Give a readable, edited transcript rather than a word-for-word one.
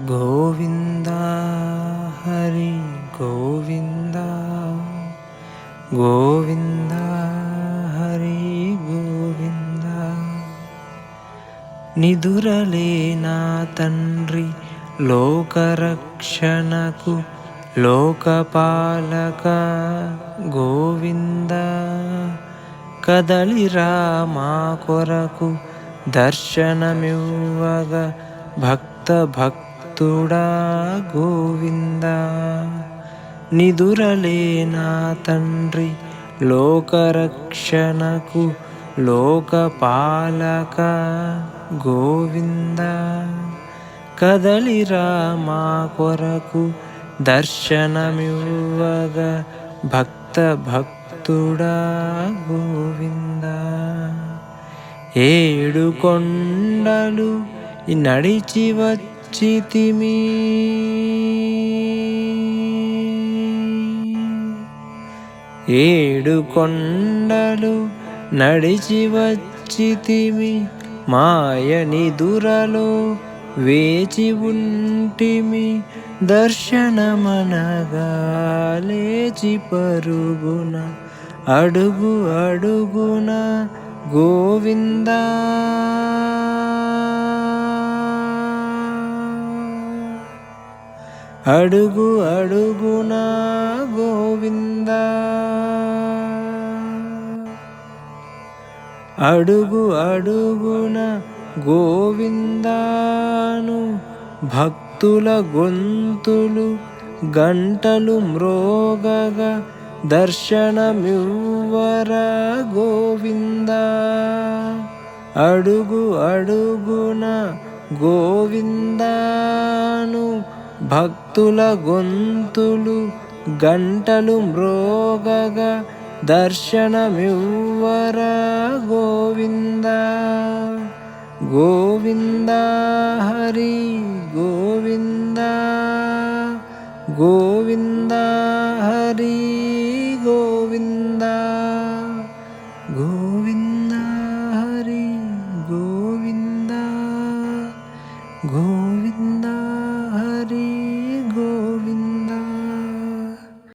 గోవింద హరి గోవింద గోవింద హరి గోవింద. నిదురలేనా తండ్రి లోకరక్షణకు లోకపాలక గోవింద. కదలిరా మా కొరకు దర్శనమివ్వగా భక్తుడా గోవింద. నిదురలేనా తండ్రి లోకరక్షణకు లోకపాలక గోవింద. కదలిరా మా కొరకు దర్శనమివ్వగా భక్తుడా గోవింద. ఏడు కొండలు నడిచి వచ్చితిమి, ఏడు కొండలు నడిచి వచ్చితిమి, మాయ నిదురలో వేచి ఉంటిమి. దర్శనమనగా లేచి పరుగున అడుగు అడుగున గోవింద. అడుగు అడుగున గోవింద. అడుగు అడుగున గోవిందాను భక్తుల గొంతులు గంటలు మ్రోగగా దర్శనమివ్వరా గోవింద. అడుగు అడుగున గోవిందాను భక్తుల గొంతులు గంటలు మ్రోగగా దర్శనమివ్వరా గోవింద. గోవింద హరి గోవింద గోవింద హరి